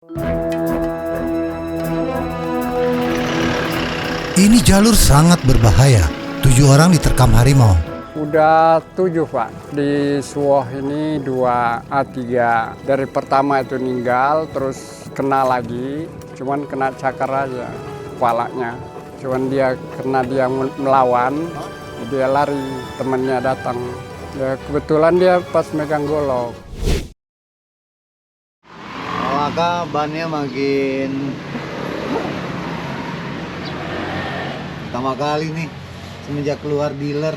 Ini jalur sangat berbahaya. 7 orang diterkam harimau. Udah 7 Pak, di Suwoh ini 3. Dari pertama itu meninggal, terus kena lagi, cuman kena cakar aja kepalanya. Cuman karena dia melawan, dia lari, temannya datang. Ya kebetulan dia pas megang golok. Maka bannya makin pertama kali nih semenjak keluar dealer.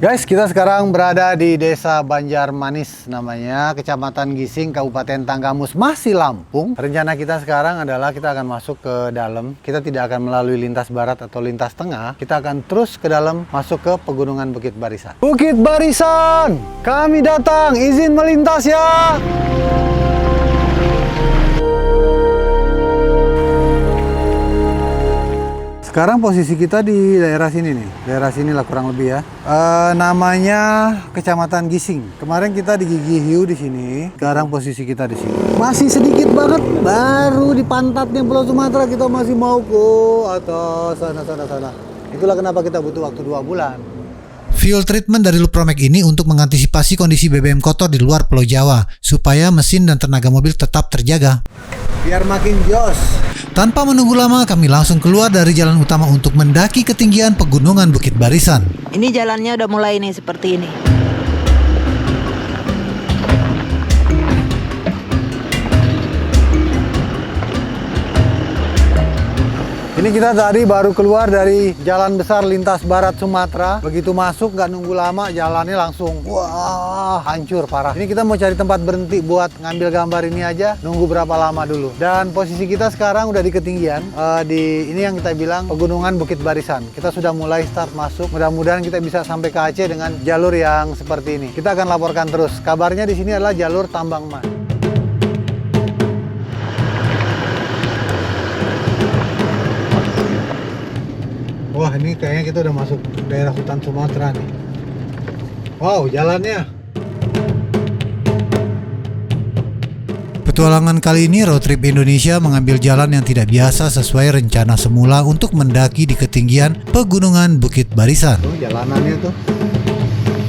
Guys, kita sekarang berada di Desa Banjarmanis namanya, Kecamatan Gising, Kabupaten Tanggamus, masih Lampung. Rencana kita sekarang adalah kita akan masuk ke dalam. Kita tidak akan melalui lintas barat atau lintas tengah. Kita akan terus ke dalam, masuk ke pegunungan Bukit Barisan. Bukit Barisan, kami datang, izin melintas ya. Sekarang posisi kita di daerah sini nih, daerah sini lah kurang lebih ya. Namanya Kecamatan Gising. Kemarin kita di Gigi Hiu di sini. Sekarang posisi kita di sini. Masih sedikit banget, baru di pantatnya Pulau Sumatera kita masih mau ke atas sana. Itulah kenapa kita butuh waktu 2 bulan. Fuel treatment dari Lupromek ini untuk mengantisipasi kondisi BBM kotor di luar Pulau Jawa, supaya mesin dan tenaga mobil tetap terjaga. Biar makin jos. Tanpa menunggu lama, kami langsung keluar dari jalan utama untuk mendaki ketinggian pegunungan Bukit Barisan. Ini jalannya udah mulai nih seperti ini. Ini kita tadi baru keluar dari jalan besar lintas barat Sumatera. Begitu masuk nggak nunggu lama, jalannya langsung wah hancur parah. Ini kita mau cari tempat berhenti buat ngambil gambar ini aja. Nunggu berapa lama dulu. Dan posisi kita sekarang udah di ketinggian. Ini yang kita bilang pegunungan Bukit Barisan. Kita sudah mulai start masuk. Mudah-mudahan kita bisa sampai ke Aceh dengan jalur yang seperti ini. Kita akan laporkan terus. Kabarnya di sini adalah jalur tambang emas. Wah, ini kayaknya kita udah masuk daerah hutan Sumatera nih. Wow, jalannya. Petualangan kali ini road trip Indonesia mengambil jalan yang tidak biasa sesuai rencana semula untuk mendaki di ketinggian pegunungan Bukit Barisan. Tuh, jalanannya tuh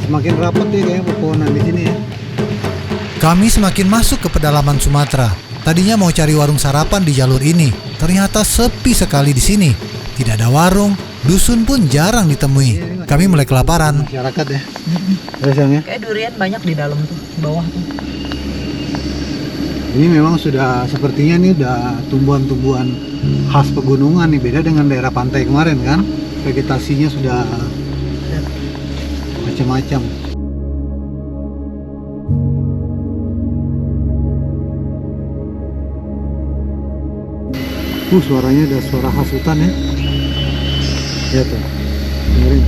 semakin rapat ya kayaknya pepohonan di sini ya. Kami semakin masuk ke pedalaman Sumatera. Tadinya mau cari warung sarapan di jalur ini, ternyata sepi sekali di sini. Tidak ada warung, dusun pun jarang ditemui. Kami mulai kelaparan. Masyarakat ya. Biasanya. Kayak durian banyak di dalam tuh, di bawah tuh. Ini memang sudah sepertinya nih udah tumbuhan-tumbuhan khas pegunungan nih, beda dengan daerah pantai kemarin kan. Vegetasinya sudah macam-macam. Suaranya ada suara khas hutan ya. Ya tuh, dengerin.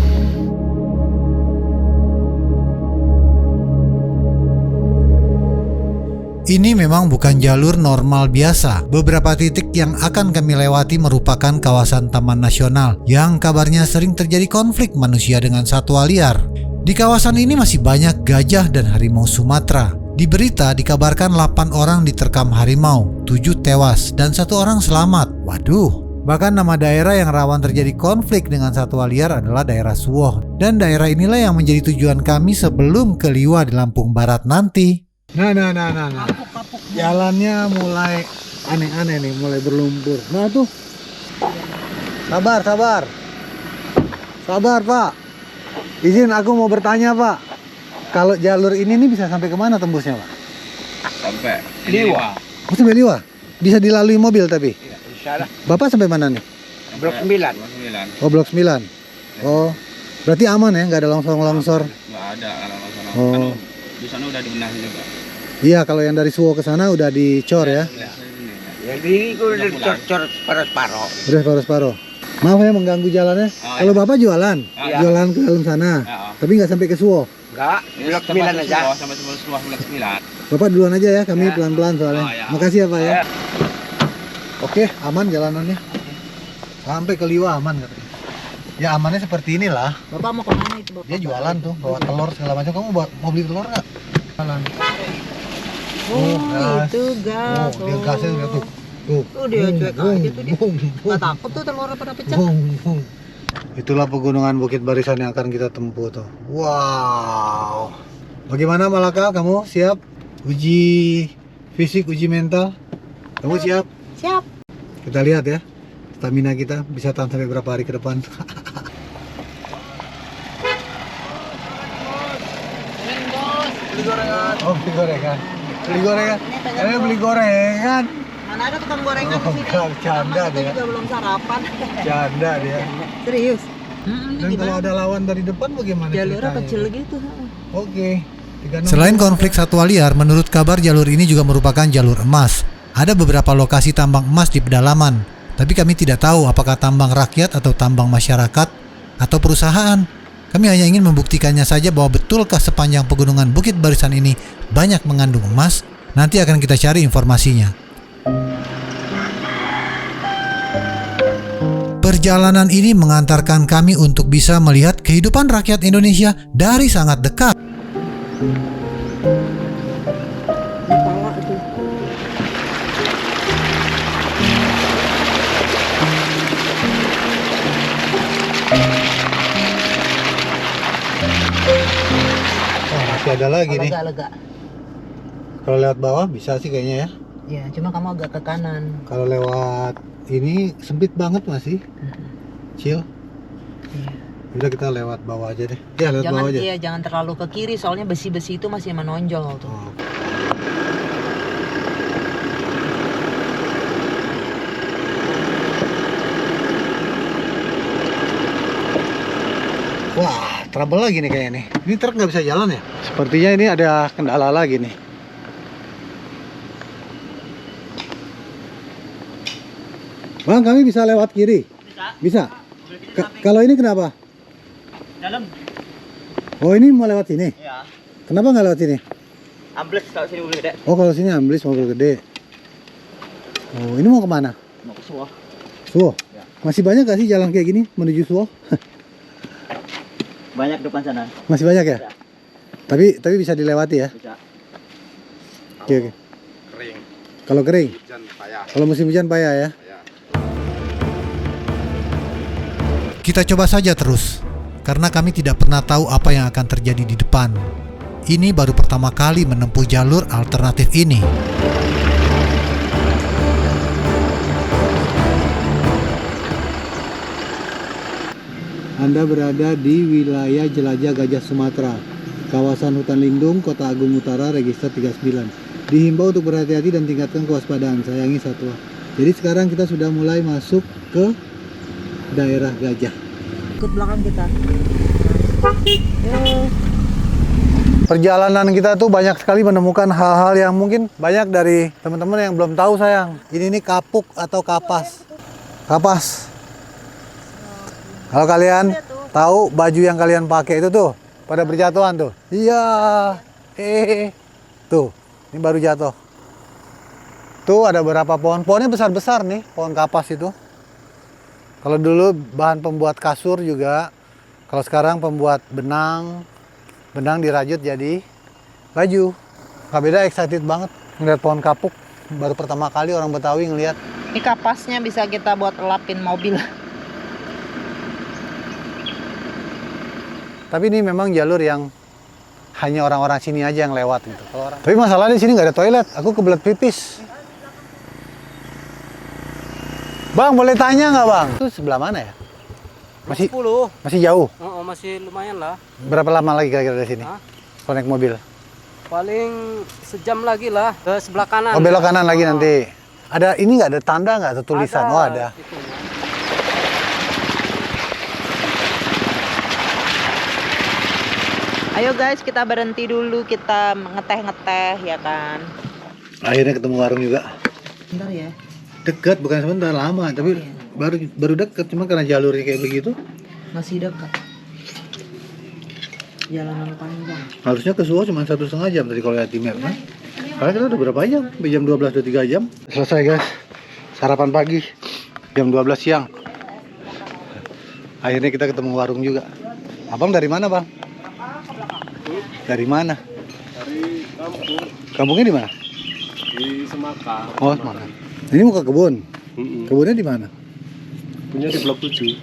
Ini memang bukan jalur normal biasa. Beberapa titik yang akan kami lewati merupakan kawasan taman nasional yang kabarnya sering terjadi konflik manusia dengan satwa liar. Di kawasan ini masih banyak gajah dan harimau Sumatera. Di berita dikabarkan 8 orang diterkam harimau, 7 tewas, dan 1 orang selamat. Waduh. Bahkan nama daerah yang rawan terjadi konflik dengan satwa liar adalah daerah Suwoh. Dan daerah inilah yang menjadi tujuan kami sebelum ke Liwa di Lampung Barat nanti. Nah. Jalannya mulai aneh-aneh nih, mulai berlumpur. Nah tuh. Sabar Pak. Izin aku mau bertanya Pak. Kalau jalur ini nih bisa sampai kemana tembusnya Pak? Sampai Liwa. Oh, sampai Liwa? Bisa dilalui mobil tapi? Iya, insyaallah. Bapak sampai mana nih? Blok 9. Oh, Blok 9. Oh, berarti aman ya? Nggak ada longsor-longsor? Nggak ada kalau sana. Oh. Di sana udah dibenahi juga. Iya, kalau yang dari Suwo ke sana udah dicor ya? Jadi udah dicor separuh-separuh. Udah separuh-separuh. Maaf ya mengganggu jalannya. Kalau Bapak jualan? Iya. Jualan ke dalam sana? Ya. Tapi nggak sampai ke Suwo? Enggak, blok 9 aja. Sampai Blok 9. Bapak duluan aja ya, kami Ya. pelan-pelan soalnya. Oh, ya. Makasih ya Pak ya. Ya. Oke, aman jalanannya. Sampai ke Liwa aman katanya. Ya amannya seperti inilah. Bapak mau kemana itu Bapak? Dia jualan tuh, bawa telur segala macam. Kamu mau beli telur nggak? Jualan. Itu gas. Dia gasnya lihat tuh. Tuh. Dia cuek aja tuh dia. Nggak takut tuh telurnya pada pecah. Itulah pegunungan Bukit Barisan yang akan kita tempuh tuh. Wow. Bagaimana Malaka, kamu siap? Uji fisik, uji mental? Kamu siap? Siap. Kita lihat ya, stamina kita bisa tahan sampai berapa hari ke depan. Beli gorengan. Oh, beli gorengan. Beli gorengan. Beli gorengan. Mana ada tukang gorengan di sini? Canda Kita dia. juga belum sarapan. Canda dia. Serius. Dan kalau ada lawan dari depan bagaimana Jalurnya ceritanya? kecil gitu. Oke. 36. Selain konflik satwa liar, menurut kabar jalur ini juga merupakan jalur emas. Ada beberapa lokasi tambang emas di pedalaman, tapi kami tidak tahu apakah tambang rakyat atau tambang masyarakat atau perusahaan. Kami hanya ingin membuktikannya saja bahwa betulkah sepanjang pegunungan Bukit Barisan ini banyak mengandung emas. Nanti akan kita cari informasinya. Perjalanan ini mengantarkan kami untuk bisa melihat kehidupan rakyat Indonesia dari sangat dekat. Oh, masih ada lagi nih. Lega-lega. Kalau lewat bawah bisa sih kayaknya ya. Ya, cuma kamu agak ke kanan. Kalau lewat ini sempit banget masih. Chill. Iya. Udah kita lewat bawah aja deh. Ya lewat Jangan bawah aja. iya, jangan terlalu ke kiri soalnya besi-besi itu masih menonjol tuh. Oh. Wah, trouble lagi nih kayaknya nih. Ini truk nggak bisa jalan ya? Sepertinya ini ada kendala lagi nih. Bang, kami bisa lewat kiri? Bisa. Kalau ini kenapa? Dalam. Oh, ini mau lewat sini? Ya. Kenapa nggak lewat sini? Ambles kalau sini boleh gede. Oh, kalau sini ambles mobil gede. Oh, ini mau kemana? Mau ke sawah. Suwo? Ya. Masih banyak gak sih jalan kayak gini menuju Suwo? Banyak depan sana. Masih banyak ya? Ya. Tapi bisa dilewati ya? Bisa. Oke, oke. Kering, Kalau kering? hujan payah. Kalau musim hujan payah ya? Kita coba saja terus, karena kami tidak pernah tahu apa yang akan terjadi di depan. Ini baru pertama kali menempuh jalur alternatif ini. Anda berada di wilayah Jelajah Gajah Sumatera, kawasan hutan lindung Kota Agung Utara, register 39. Dihimbau untuk berhati-hati dan tingkatkan kewaspadaan, sayangi satwa. Jadi sekarang kita sudah mulai masuk ke daerah gajah. Ikut belakang kita. Perjalanan kita tuh banyak sekali menemukan hal-hal yang mungkin banyak dari teman-teman yang belum tahu sayang. Ini nih kapuk atau kapas. Kapas. Kalau kalian tahu baju yang kalian pakai itu tuh pada berjatuhan tuh. Iya. Tuh, ini baru jatuh. Tuh ada beberapa pohon. Pohonnya besar-besar nih, pohon kapas itu. Kalau dulu bahan pembuat kasur juga. Kalau sekarang pembuat benang. Benang dirajut jadi baju. Nggak beda, excited banget ngeliat pohon kapuk. Baru pertama kali orang Betawi ngeliat. Ini kapasnya bisa kita buat lapin mobil. Tapi ini memang jalur yang hanya orang-orang sini aja yang lewat gitu. Tapi masalahnya di sini nggak ada toilet. Aku kebelet pipis. Bang, boleh tanya nggak bang? Itu sebelah mana ya? Masih 10. masih jauh. Oh, masih lumayan lah. Berapa lama lagi kira-kira dari sini? Hah? Kalau naik mobil? Paling sejam lagi lah ke sebelah kanan. Oh, belok kanan lagi nanti. Ada ini nggak ada tanda nggak atau tulisan? Oh ada. Itunya. Ayo guys, kita berhenti dulu, kita ngeteh-ngeteh ya kan. Akhirnya ketemu warung juga. Bentar ya. Dekat, bukan sebentar, lama. Tapi baru dekat, cuma karena jalurnya kayak begitu. Masih dekat. Jalanan panjang. Harusnya ke Suwo cuma 1,5 jam tadi kalau lihat di map kan. Karena kita udah berapa jam? Sampai jam 12 udah 3 jam. Selesai guys. Sarapan pagi. Jam 12 siang. Akhirnya kita ketemu warung juga. Abang dari mana bang? Dari mana? Dari kampung Kampungnya di mana? di Semaka. Oh, Semaka. Ini mau ke kebun. Kebunnya di mana? Punya di blok 7.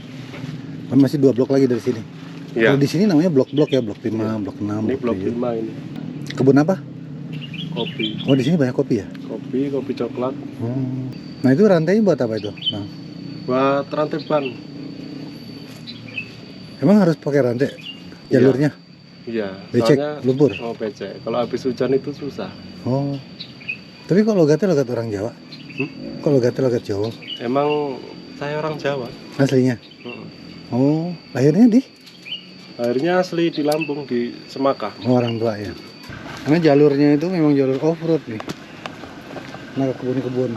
Masih 2 blok lagi dari sini. Iya. Kalau di sini namanya blok-blok ya, blok 5, blok 6. Ini blok 7. 5 ini. Kebun apa? Kopi. Oh, di sini banyak kopi ya? Kopi coklat. Nah, itu rantainya buat apa itu, Bang? Buat rantai ban. Emang harus pakai rantai jalurnya? Iya. Becek, soalnya- lumpur? Oh, becek. Kalau habis hujan itu susah. Oh. Tapi kok logatnya logat orang Jawa? Kok logatnya logat Jawa? Emang saya orang Jawa. Aslinya? Oh, lahirnya di? Akhirnya asli di Lampung, di Semaka. Oh, orang tua ya. Karena jalurnya itu memang jalur off-road nih. Nah, ke kebun-kebun.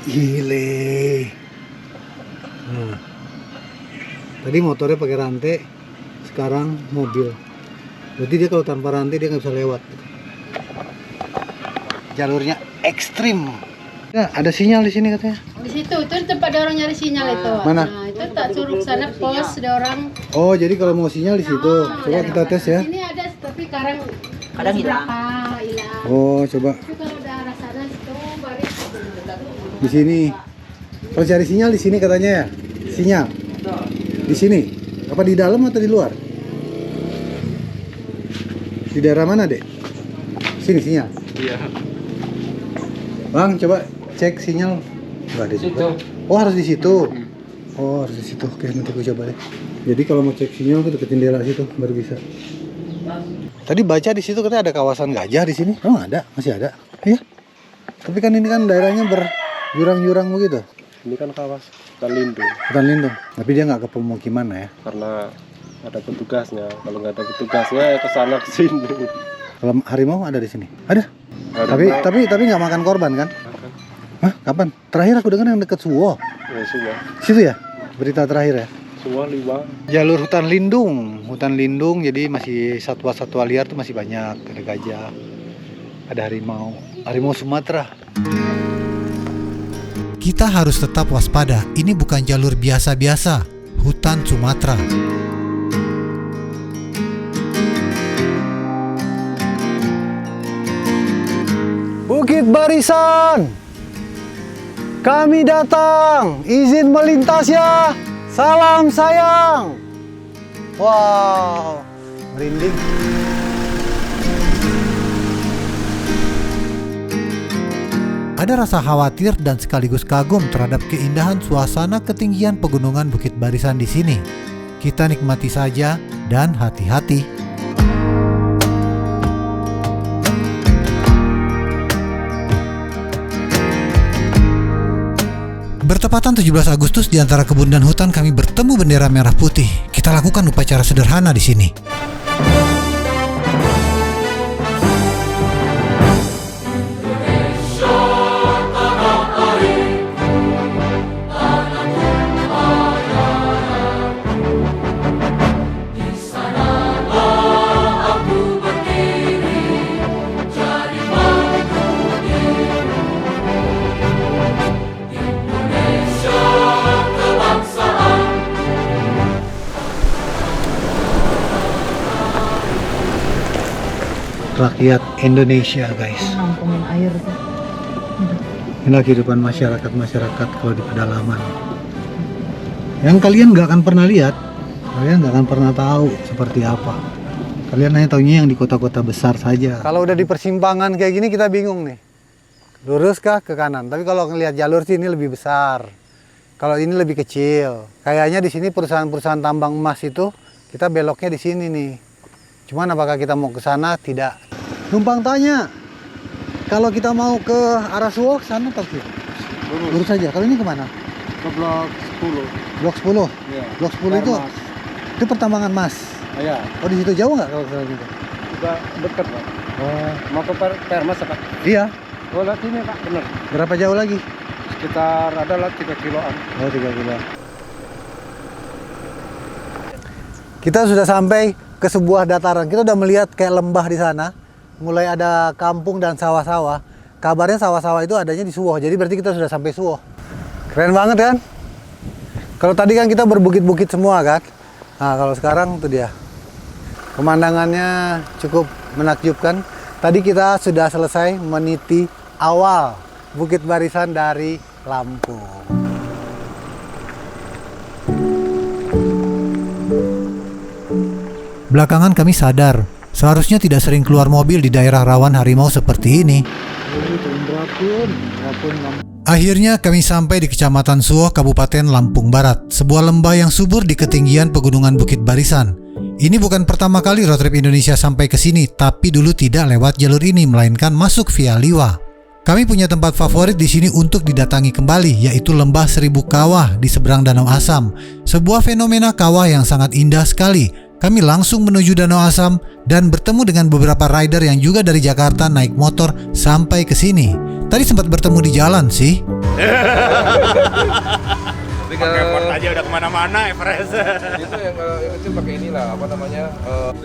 Gile. Nah. Tadi motornya pakai rantai, sekarang mobil. Berarti dia kalau tanpa rantai dia nggak bisa lewat. Jalurnya ekstrim. Ya, ada sinyal di sini katanya. Di situ itu tempat ada orang nyari sinyal itu. Mana? Nah, itu tak suruh ke sana pos ada orang. Oh, jadi kalau mau sinyal di situ. Coba kita tes ya. Ini ada tapi kadang hilang. hilang. Oh, coba Tapi kalau udah arah sana itu baris. di sini. Kalau cari sinyal di sini katanya ya. Sinyal. Di sini. Apa di dalam atau di luar? Di daerah mana, Dek? Sini sinyal. Iya. Bang, coba cek sinyal. Enggak ada juga. Oh, harus di situ. Oh, harus di situ. Oke, nanti gue coba deh. Jadi kalau mau cek sinyal tuh deketin jendela situ baru bisa. Tadi baca di situ katanya ada kawasan gajah di sini. Oh, ada, masih ada. Iya. Tapi kan ini kan daerahnya berjurang-jurang begitu. Ini kan kawasan hutan lindung. Hutan lindung. Tapi dia nggak ke pemukiman ya. Karena ada petugasnya. Kalau nggak ada petugasnya ya ke sana ke sini. Kalau harimau ada di sini. Ada. Harimau. Tapi nggak makan korban kan? Hah? Kapan? Terakhir aku dengar yang deket Suwo. Ya sudah. Situ ya? Berita terakhir ya? Semua liwang. Jalur hutan lindung, jadi masih satwa-satwa liar tuh masih banyak. Ada gajah, ada harimau Sumatera. Kita harus tetap waspada, ini bukan jalur biasa-biasa, hutan Sumatera. Bukit Barisan, kami datang, izin melintas ya, salam sayang. Wow, merinding. Ada rasa khawatir dan sekaligus kagum terhadap keindahan suasana ketinggian pegunungan Bukit Barisan di sini. Kita nikmati saja dan hati-hati. Bertepatan 17 Agustus di antara kebun dan hutan kami bertemu bendera merah putih. Kita lakukan upacara sederhana di sini. Rakyat Indonesia, guys. Nampungin air tuh. Inilah kehidupan masyarakat kalau di pedalaman. Yang kalian nggak akan pernah lihat, kalian nggak akan pernah tahu seperti apa. Kalian hanya taunya yang di kota-kota besar saja. Kalau udah di persimpangan kayak gini kita bingung nih. Lurus kah ke kanan? Tapi kalau ngelihat jalur sih ini lebih besar. Kalau ini lebih kecil. Kayaknya di sini perusahaan-perusahaan tambang emas itu kita beloknya di sini nih. Cuman apakah kita mau ke sana? Tidak. Numpang tanya. Kalau kita mau ke arah Suwo, sana atau kiri? Lurus saja. Kalau ini kemana? Ke blok 10. Blok 10. Iya. Blok 10 itu pertambangan emas. Iya. Oh, di situ jauh nggak kalau ke situ? Juga dekat, Pak. Oh, Mau ke Permas, Pak. iya. Oh, lihat ini, Pak. Benar. Berapa jauh lagi? Sekitar adalah 3 kiloan. Oh, 3 kilo. Kita sudah sampai ke sebuah dataran. Kita udah melihat kayak lembah di sana. Mulai ada kampung dan sawah-sawah. Kabarnya sawah-sawah itu adanya di Suwo. Jadi berarti kita sudah sampai Suwo. Keren banget kan? Kalau tadi kan kita berbukit-bukit semua kan? Nah, kalau sekarang itu dia. Pemandangannya cukup menakjubkan. Tadi kita sudah selesai meniti awal Bukit Barisan dari Lampung. Belakangan kami sadar, seharusnya tidak sering keluar mobil di daerah rawan harimau seperti ini. Akhirnya kami sampai di Kecamatan Suoh, Kabupaten Lampung Barat, sebuah lembah yang subur di ketinggian pegunungan Bukit Barisan. Ini bukan pertama kali road trip Indonesia sampai ke sini, tapi dulu tidak lewat jalur ini, melainkan masuk via Liwa. Kami punya tempat favorit di sini untuk didatangi kembali, yaitu Lembah Seribu Kawah di seberang Danau Asam. Sebuah fenomena kawah yang sangat indah sekali. Kami langsung menuju Danau Asam dan bertemu dengan beberapa rider yang juga dari Jakarta naik motor sampai ke sini. Tadi sempat bertemu di jalan sih. Pakai port aja udah kemana-mana Everest. Itu yang kecil pakai inilah apa namanya?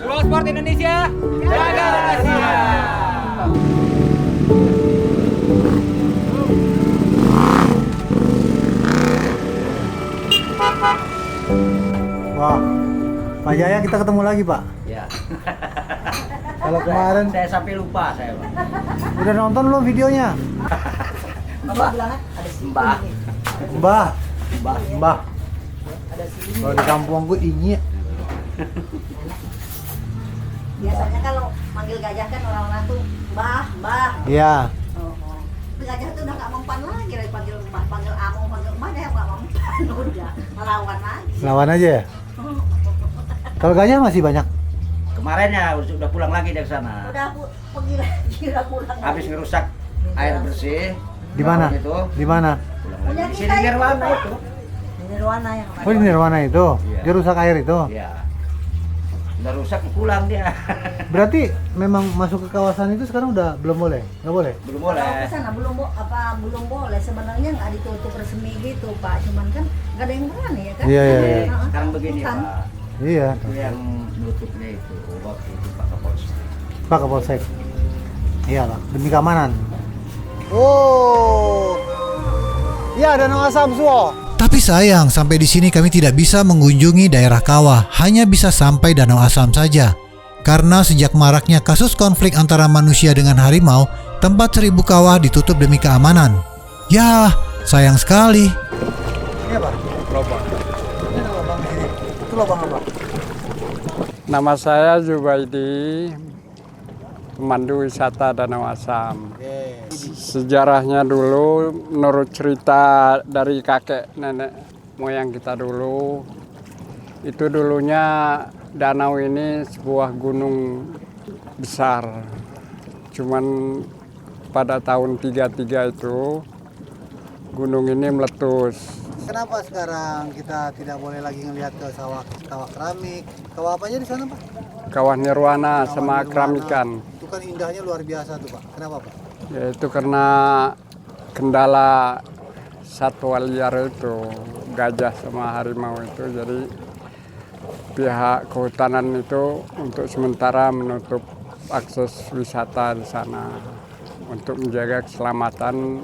World Sport Indonesia, jaga Indonesia. Wah, Pak Jaya kita ketemu lagi Pak. Ya. Kalau kemarin Saya sampai lupa saya, Pak. udah nonton belum videonya? Mbak, ada Mbah. Mbah, Mbah. Kalau di kampungku ini Biasanya kalau manggil gajah kan orang-orang tuh Mbah, Mbah. Iya. Tapi gajah tuh udah gak mempan lagi, panggil Mbah, panggil Among, panggil Mbah yang gak mempan, udah melawan lagi. Lawan aja ya. Kalau gajah masih banyak. Kemarin ya udah pulang lagi dari sana. Udah pergi lagi, udah pulang. Habis ngerusak air bersih. Di mana? Itu. Di mana? Punya Di kita sini Nirwana itu. Di Nirwana yang kemarin. Oh di Nirwana itu. Iya. Dia rusak air itu. Iya. Udah rusak pulang dia. Berarti memang masuk ke kawasan itu sekarang udah belum boleh? Nggak boleh? Belum Kalau boleh. ke sana belum boleh. Sebenarnya nggak ditutup resmi gitu Pak, cuman kan nggak ada yang berani ya kan? Iya, iya, iya. Sekarang begini Hutan. Pak. Iya. Itu yang nutupnya itu waktu itu Pak Kapolsek. Pak Kapolsek. Iyalah, demi keamanan. Oh. Iya, Danau Asam Suoh. Tapi sayang, sampai di sini kami tidak bisa mengunjungi daerah kawah, hanya bisa sampai Danau Asam saja. Karena sejak maraknya kasus konflik antara manusia dengan harimau, tempat Seribu Kawah ditutup demi keamanan. Yah, sayang sekali. Ini apa? Lobang. Ini ada lubang di sini. Itu lubang apa? Nama saya Zubaidi, pemandu wisata Danau Asam. Oke. Sejarahnya dulu, menurut cerita dari kakek nenek moyang kita dulu, itu dulunya danau ini sebuah gunung besar. Cuman pada tahun 33 itu gunung ini meletus. Kenapa sekarang kita tidak boleh lagi ngelihat ke kawah keramik? Kawah apa aja di sana, Pak? Kawah Nirwana Kawah sama Nirwana. keramikan. Itu kan indahnya luar biasa tuh, Pak. Kenapa, Pak? Ya itu karena kendala satwa liar itu, gajah sama harimau itu, jadi pihak kehutanan itu untuk sementara menutup akses wisata di sana untuk menjaga keselamatan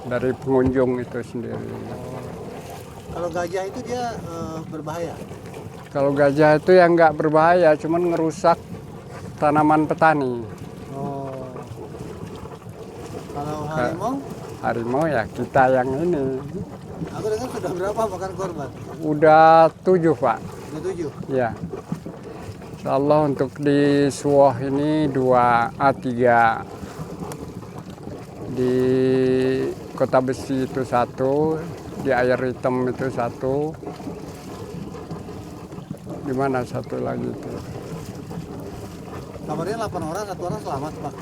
dari pengunjung itu sendiri. Kalau gajah itu dia berbahaya. Kalau gajah itu yang nggak berbahaya, cuman ngerusak tanaman petani. Oh. Kalau harimau? Harimau ya kita yang ini. Aku dengar sudah berapa makan korban? Udah 7 Pak. Udah 7? Ya. Insya Allah untuk di Suoh ini 2 A3. Di Kota Besi itu 1, di Air Hitam itu 1. Di mana satu lagi itu? Kabarnya 8 orang, 1 orang selamat, Pak.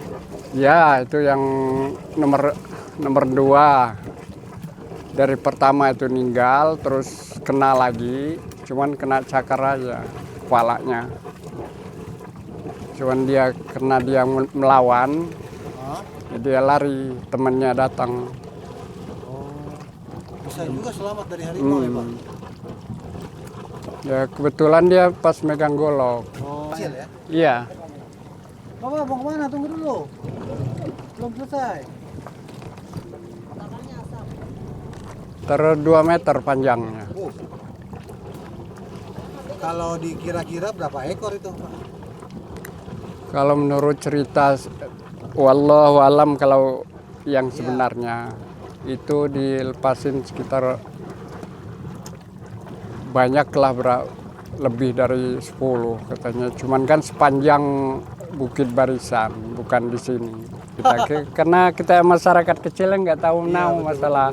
Ya, itu yang nomor 2. Dari pertama itu meninggal, terus kena lagi, cuman kena cakar aja kepalanya. Cuman dia melawan, dia lari, temannya datang. Oh. Bisa juga selamat dari harimau ya, Pak? Ya kebetulan dia pas megang golok. Oh. Kecil ya? Iya. Bapak mau kemana? Tunggu dulu. Belum selesai. Terus 2 meter panjangnya. Kalau dikira-kira berapa ekor itu, Pak? Kalau menurut cerita Wallahu alam kalau yang sebenarnya itu dilepasin sekitar banyaklah lebih dari 10 katanya. Cuman kan sepanjang Bukit Barisan, bukan di sini. Karena kita masyarakat kecil nggak tahu masalah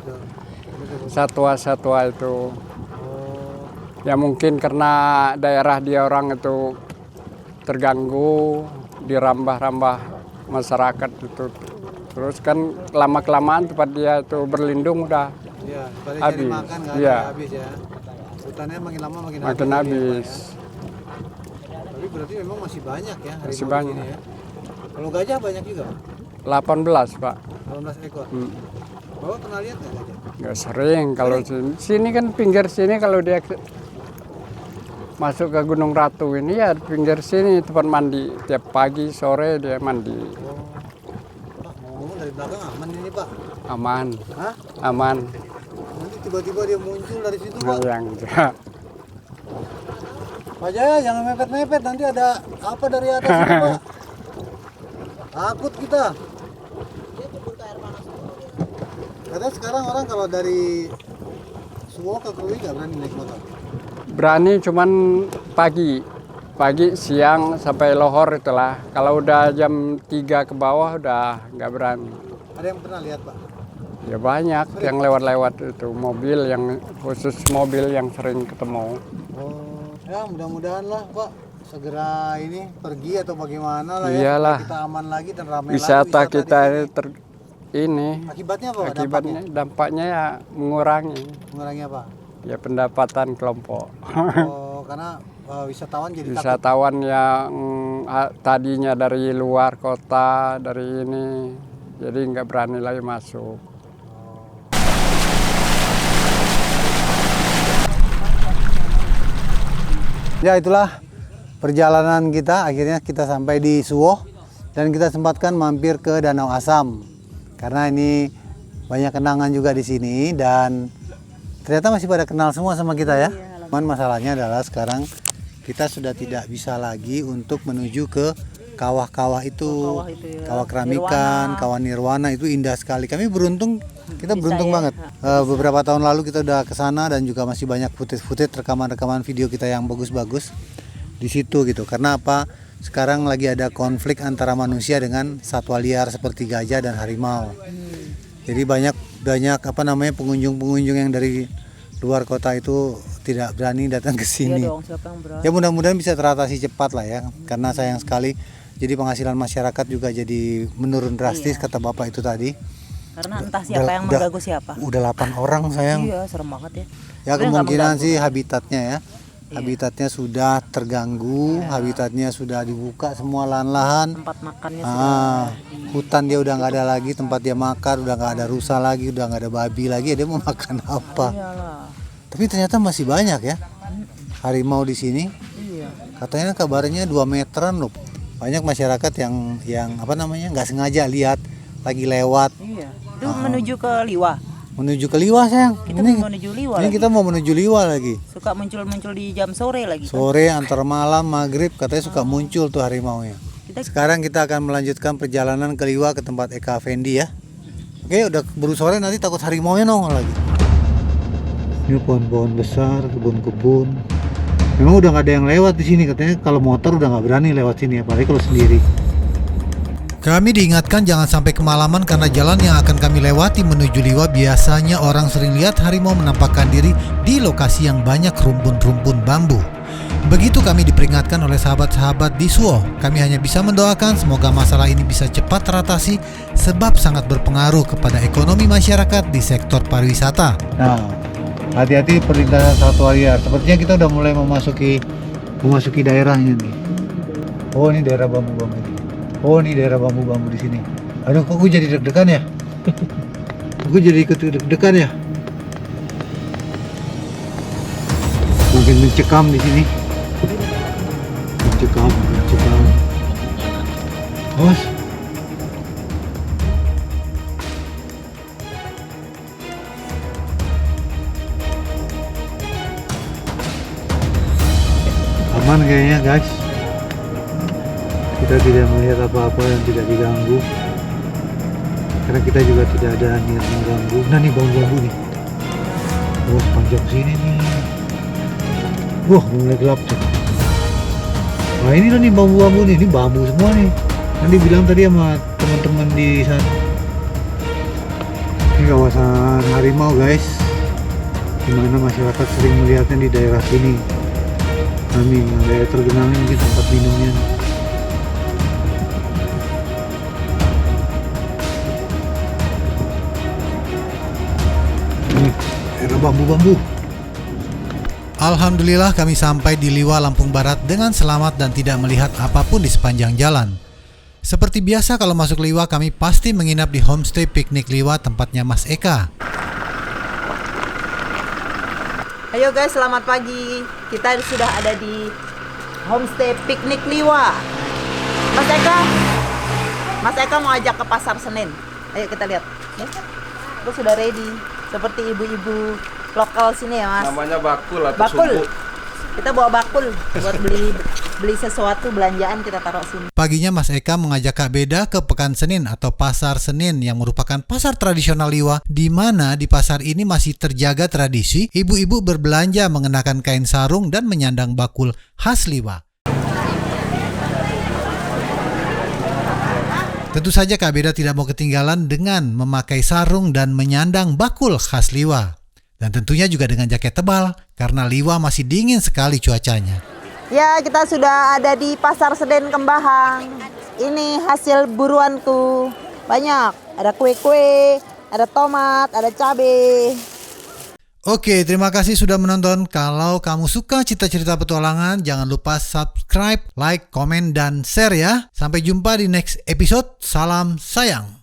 satwa-satwa itu. Ya mungkin karena daerah dia orang itu terganggu, dirambah-rambah masyarakat itu. Terus kan lama-kelamaan tempat dia itu berlindung udah habis. Makan nggak Ya. habis ya. Hutannya makin lama makin Habis. Tapi berarti memang masih banyak ya harimau Masih di banyak. sini ya. Kalau gajah banyak juga, 18 Pak. 18 ekor. Bapak pernah lihat nggak gajah? Nggak sering kalau sini kan pinggir sini kalau dia masuk ke Gunung Ratu ini ya pinggir sini tempat mandi tiap pagi sore dia mandi. Pak, ngomong dari belakang aman ini Pak. Aman. Hah? Aman. Nanti tiba-tiba dia muncul dari situ Pak. Yang Pak Jaya jangan mepet-mepet, nanti ada apa dari atas itu Pak. Takut kita. Katanya sekarang orang kalau dari Suwo ke Krui nggak berani naik motor. berani cuman pagi siang sampai lohor itulah. Kalau udah jam 3 ke bawah udah nggak berani. Ada yang pernah lihat Pak? Ya banyak yang lewat-lewat itu mobil yang khusus mobil yang sering ketemu. Oh, ya mudah-mudahan lah Pak segera ini pergi atau bagaimana lah Iyalah. ya. Kita aman lagi dan ramai Wisata lagi kita di sini. ini Akibatnya apa? dampaknya ya mengurangi Mengurangi apa? ya pendapatan kelompok. Oh, karena wisatawan jadi takut. Wisatawan yang tadinya dari luar kota dari ini jadi nggak berani lagi masuk. Ya itulah perjalanan kita, akhirnya kita sampai di Suwo dan kita sempatkan mampir ke Danau Asam karena ini banyak kenangan juga di sini dan ternyata masih pada kenal semua sama kita ya. Cuman masalahnya adalah sekarang kita sudah tidak bisa lagi untuk menuju ke kawah-kawah itu, kawah keramikan, kawah nirwana itu indah sekali. Kami beruntung, kita beruntung banget. Beberapa tahun lalu kita udah ke sana dan juga masih banyak footage rekaman-rekaman video kita yang bagus-bagus di situ gitu. Karena apa? Sekarang lagi ada konflik antara manusia dengan satwa liar seperti gajah dan harimau. Jadi banyak pengunjung-pengunjung yang dari luar kota itu tidak berani datang ke sini. Ya mudah-mudahan bisa teratasi cepat lah ya. Karena sayang sekali jadi penghasilan masyarakat juga jadi menurun drastis kata Bapak itu tadi. Karena entah siapa yang mengganggu siapa. Udah 8 orang sayang. Iya, serem banget ya. Ya kemungkinan sih habitatnya ya. Habitatnya sudah terganggu, habitatnya sudah dibuka semua lahan-lahan. Tempat makannya sudah hutan dia udah nggak ada lagi, tempat dia makan udah nggak ada rusa lagi, udah nggak ada babi lagi, dia mau makan apa? Iyalah. Tapi ternyata masih banyak ya harimau di sini. Iya. Katanya kabarnya 2 meteran loh. Banyak masyarakat yang nggak sengaja lihat lagi lewat. Iya. Itu menuju ke Liwa. Menuju ke Liwa sayang. Kita mau menuju Liwa. Ini kita mau menuju Liwa lagi. Suka muncul-muncul di jam sore lagi. Sore antar malam maghrib katanya suka muncul tuh harimaunya. Sekarang kita akan melanjutkan perjalanan ke Liwa ke tempat Eka Fendi ya. Oke, udah keburu sore nanti takut harimaunya nongol lagi. Ini pohon-pohon besar, kebun-kebun. Memang udah nggak ada yang lewat di sini katanya. Kalau motor udah nggak berani lewat sini, apalagi kalau sendiri. Kami diingatkan jangan sampai kemalaman karena jalan yang akan kami lewati menuju Liwa biasanya orang sering lihat harimau menampakkan diri di lokasi yang banyak rumpun-rumpun bambu. Begitu kami diperingatkan oleh sahabat-sahabat di Suwo, kami hanya bisa mendoakan semoga masalah ini bisa cepat teratasi sebab sangat berpengaruh kepada ekonomi masyarakat di sektor pariwisata. Nah, hati-hati perlintasan satwa liar. Sepertinya kita udah mulai memasuki daerahnya nih. Oh, ini daerah bambu-bambu. Oh, ini daerah bambu-bambu di sini. Aduh, kok gue jadi deg-degan ya? Gue jadi ikut deg-degan ya? Mungkin mencekam di sini. Mencekam. Awas. Aman kayaknya guys. Kita tidak melihat apa-apa yang tidak diganggu. karena kita juga tidak ada niat mengganggu. Nah nih bambu-bambu nih. Wah sepanjang sini nih. Wah mulai gelap tuh. Nah ini loh nih bambu-bambu nih, ini bambu semua nih. Nanti bilang tadi sama teman-teman di sana. Ini kawasan harimau guys, dimana masyarakat sering melihatnya di daerah sini. Kami daerah tergenang ini mungkin tempat minumnya. Ini daerah bambu-bambu. Alhamdulillah kami sampai di Liwa, Lampung Barat dengan selamat dan tidak melihat apapun di sepanjang jalan. Seperti biasa kalau masuk Liwa kami pasti menginap di homestay piknik Liwa tempatnya Mas Eka. Ayo guys, selamat pagi. Kita sudah ada di homestay piknik Liwa. Mas Eka mau ajak ke pasar Senen. Ayo kita lihat. Ya, aku sudah ready. Seperti ibu-ibu lokal sini ya Mas. Namanya bakul atau Bakul. sumbu. Kita bawa bakul buat beli sesuatu belanjaan kita taruh sini. Paginya Mas Eka mengajak Kak Beda ke Pekan Senin atau Pasar Senin yang merupakan pasar tradisional Liwa, di mana di pasar ini masih terjaga tradisi ibu-ibu berbelanja mengenakan kain sarung dan menyandang bakul khas Liwa. Tentu saja Kak Beda tidak mau ketinggalan dengan memakai sarung dan menyandang bakul khas Liwa. Dan tentunya juga dengan jaket tebal karena Liwa masih dingin sekali cuacanya. Ya, kita sudah ada di Pasar Senen Kembahang. Ini hasil buruanku. Banyak. Ada kue-kue, ada tomat, ada cabai. Oke, terima kasih sudah menonton. Kalau kamu suka cerita-cerita petualangan, jangan lupa subscribe, like, komen, dan share ya. Sampai jumpa di next episode. Salam sayang.